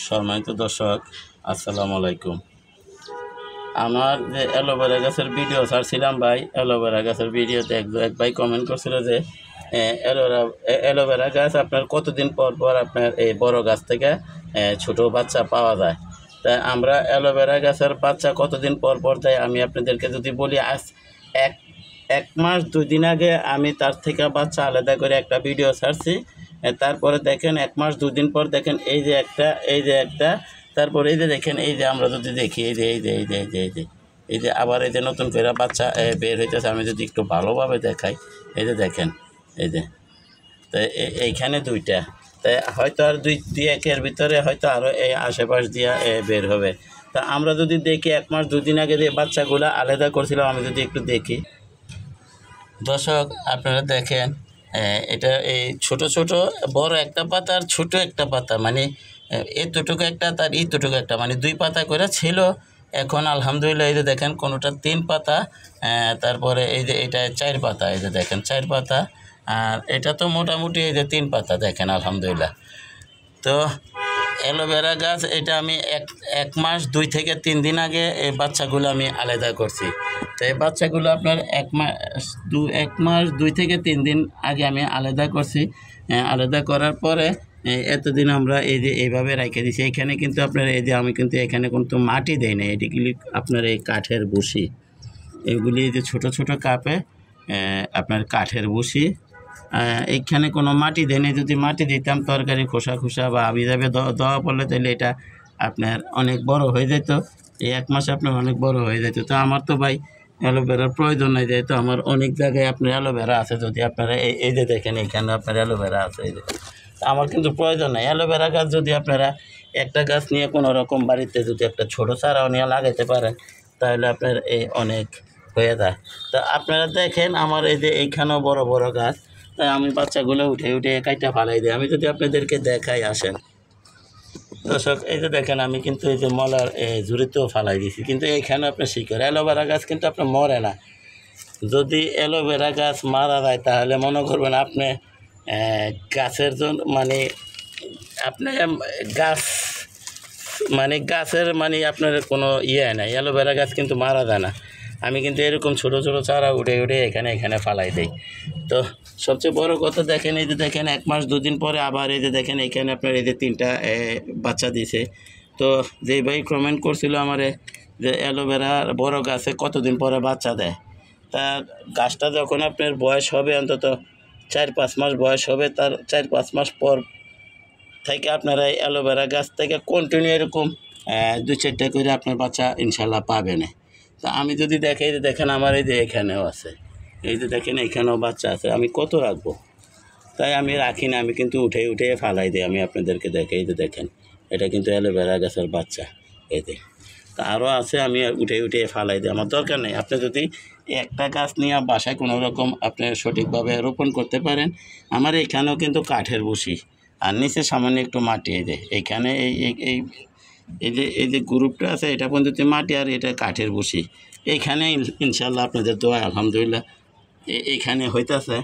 সম্মানিত দর্শক, আসসালামু আলাইকুম। আমার যে অ্যালোভেরা গাছের ভিডিও ছাড়ছিলাম ভাই, অ্যালোভেরা গাছের ভিডিওতে এক ভাই কমেন্ট করছিল যে অ্যালোভেরা গাছ আপনার কতদিন পর পর আপনার এই বড় গাছ থেকে ছোট বাচ্চা পাওয়া যায়। তাই আমরা অ্যালোভেরা গাছের বাচ্চা কতদিন পর পর দেয় আমি আপনাদেরকে যদি বলি, আজ এক মাস 2 দিন আগে আমি তার থেকে বাচ্চা আলাদা করে একটা ভিডিও ছাড়ছি। তারপরে দেখেন 1 মাস 2 দিন পর দেখেন এই যে একটা, তারপরে এই যে দেখেন এই যে আমরা যদি দেখি এই যে আবার এই যে নতুন করে বাচ্চা বের হইতেছে। আমি যদি একটু ভালোভাবে দেখাই, এই যে দেখেন এই যে, তো এইখানে 2টা, তাই হয়তো আর 2-1 ভিতরে হয়তো আরও এই আশেপাশ দিয়ে বের হবে। তা আমরা যদি দেখি 1 মাস 2 দিন আগে যে বাচ্চাগুলো আলাদা করছিলাম, আমি যদি একটু দেখি দর্শক, আপনারা দেখেন এটা এই ছোট ছোট বড় একটা পাতা আর ছোট একটা পাতা, মানে এতটুকু একটা তার এতটুকু একটা, মানে 2 পাতা করে ছিল। এখন আলহামদুলিল্লাহ এই যে দেখেন কোনোটা 3 পাতা, তারপরে এই যে এটা 4 পাতা, এই যে দেখেন 4 পাতা, আর এটা তো মোটামুটি এই যে 3 পাতা দেখেন আলহামদুলিল্লাহ। তো অ্যালোভেরা গাছ এটা আমি এক মাস 2 থেকে 3 দিন আগে এই বাচ্চাগুলো আমি আলাদা করছি। তো এই বাচ্চাগুলো আপনার 1 মাস 2 থেকে 3 দিন আগে আমি আলাদা করছি। আলাদা করার পরে এতদিন আমরা এই যে এইভাবে রেখে দিছি। এখানে কিন্তু আপনার এই যে আমি কিন্তু এখানে কিন্তু মাটি দেই না, এটিগুলি আপনার এই কাঠের বসি, এগুলি এই যে ছোটো ছোটো কাপে আপনার কাঠের বসি। এইখানে কোনো মাটি দেয়নি, যদি মাটি দিতাম তরকারি খোসা বা আবিজাবে দেওয়া পড়লে তাহলে এটা আপনার অনেক বড় হয়ে যেত। এই 1 মাসে আপনার অনেক বড় হয়ে যেত। তো আমার তো ভাই অ্যালোভেরার প্রয়োজন নেই, যেহেতু আমার অনেক জায়গায় আপনার অ্যালোভেরা আছে। যদি আপনারা এই যে দেখেন এখানে আপনার অ্যালোভেরা আছে, এই যে আমার কিন্তু প্রয়োজন নেই অ্যালোভেরা গাছ। যদি আপনারা একটা গাছ নিয়ে কোনো রকম বাড়িতে যদি একটা ছোটো চারাও নিয়ে লাগাইতে পারেন, তাহলে আপনার এই অনেক হয়ে যায়। তো আপনারা দেখেন আমার এই যে এইখানেও বড় বড় গাছ, তাই আমি বাচ্চাগুলো উঠে কাইটা ফালাই দিই। আমি যদি আপনাদেরকে দেখাই, আসেন দর্শক, এই যে দেখেন আমি কিন্তু এই যে মলার ঝুড়িতেও ফালাই দিয়েছি, কিন্তু এইখানে আপনার শিকড়। অ্যালোভেরা গাছ কিন্তু আপনার মরে না। যদি অ্যালোভেরা গাছ মারা যায় তাহলে মনে করবেন আপনি গাছের জন্য, মানে আপনি গাছের মানে আপনার কোনো নাই। অ্যালোভেরা গাছ কিন্তু মারা যায় না। আমি কিন্তু এরকম ছোটো ছোটো চারা উঠে এখানে ফালাই দিই। তো সবচেয়ে বড় কথা দেখেন, এই যে দেখেন 1 মাস 2 দিন পরে আবার এই যে দেখেন এখানে আপনার এই যে 3টা বাচ্চা দিছে। তো যেই ভাই কমেন্ট করছিল আমারে যে অ্যালোভেরা বড় গাছে কতদিন পরে বাচ্চা দেয়, তা গাছটা যখন আপনার বয়স হবে অন্তত 4-5 মাস বয়স হবে, তার 4-5 মাস পর থেকে আপনারা এই অ্যালোভেরা গাছ থেকে কন্টিনিউ এরকম 2-4টা করে আপনার বাচ্চা ইনশাল্লাহ পাবেন। তা আমি যদি দেখাই, যে দেখেন আমার এই যে এখানেও আছে, এই যে দেখেন এখানেও বাচ্চা আছে। আমি কত রাখবো, তাই আমি রাখি না, আমি কিন্তু উঠে ফালাই দিই। আমি আপনাদেরকে দেখাই, এই যে দেখেন এটা কিন্তু অ্যালোভেরা গাছের বাচ্চা, এতে তা আরও আছে। আমি উঠে ফালাই দিই, আমার দরকার নেই। আপনি যদি একটা গাছ নিয়ে বাসায় কোনো রকম আপনি সঠিকভাবে রোপণ করতে পারেন। আমার এখানেও কিন্তু কাঠের বসি, আর নিচে সামান্য একটু মাটি। এই যে এইখানে এই যে গ্রুপটা আছে, এটা পর্যন্ত মাটি, আর এটা কাঠের বসি। এইখানে ইনশাল্লাহ আপনাদের দোয়া আলহামদুলিল্লাহ এইখানে হইতেছে।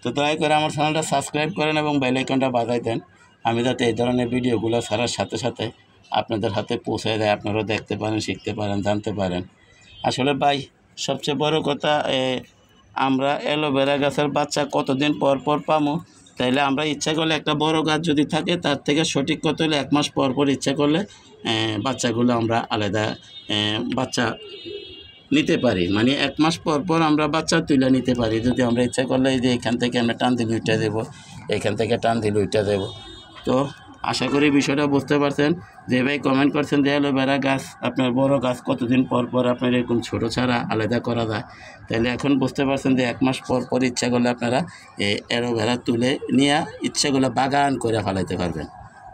তো দয়া করে আমার চ্যানেলটা সাবস্ক্রাইব করেন এবং বেল আইকনটা বাজাই দেন, আমি যাতে এই ধরনের ভিডিওগুলো ছাড়ার সাথে সাথে আপনাদের হাতে পৌঁছে দেয়, আপনারাও দেখতে পারেন, শিখতে পারেন, জানতে পারেন। আসলে ভাই সবচেয়ে বড় কথা, আমরা অ্যালোভেরা গাছের বাচ্চা কতদিন পর পর পাবো। তাইলে আমরা ইচ্ছা করলে একটা বড় গাছ যদি থাকে, তার থেকে সঠিক কত হলে 1 মাস পর পর ইচ্ছা করলে বাচ্চাগুলো আমরা আলাদা বাচ্চা নিতে পারি। মানে 1 মাস পর পর আমরা বাচ্চা তুলে নিতে পারি, যদি আমরা ইচ্ছা করলে। এই যে এখান থেকে আমরা টান দিলে উইটা দেবো, এখান থেকে টান দিলে উইটা দেবো। তো আশা করি বিষয়টা বুঝতে পারছেন। যে ভাই কমেন্ট করছেন যে অ্যালোভেরা গাছ আপনার বড় গাছ কতদিন পর পর আপনার এরকম ছোটো ছাড়া আলাদা করা যায়, তাহলে এখন বুঝতে পারছেন যে 1 মাস পর পর ইচ্ছা করলে আপনারা এই অ্যালোভেরা তুলে নিয়ে ইচ্ছাগুলো বাগান করে ফেলাইতে পারবেন।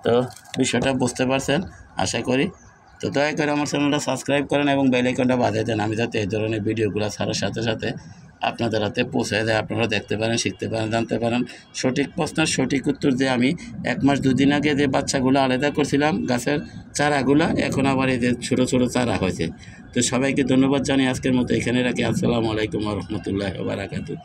তো বিষয়টা বুঝতে পারছেন আশা করি। তো দয়া করে আমার চ্যানেলটা সাবস্ক্রাইব করেন এবং বেল আইকনটা বাজিয়ে দেন, আমি যাতে এই ধরনের ভিডিওগুলো ছাড়ার সাথে সাথে আপনাদের হাতে পৌঁছে দেয়, আপনারা দেখতে পারেন, শিখতে পারেন, জানতে পারেন। সঠিক প্রশ্নের সঠিক উত্তর যে আমি 1 মাস 2 দিন আগে যে বাচ্চাগুলো আলাদা করছিলাম গাছের চারাগুলো, এখন আবার এই যে ছোটো ছোটো চারা হয়েছে। তো সবাইকে ধন্যবাদ জানিয়ে আজকের মতো এখানে রাখি। আসসালামু আলাইকুম ওয়া রাহমাতুল্লাহি ওয়া বারাকাতুহু।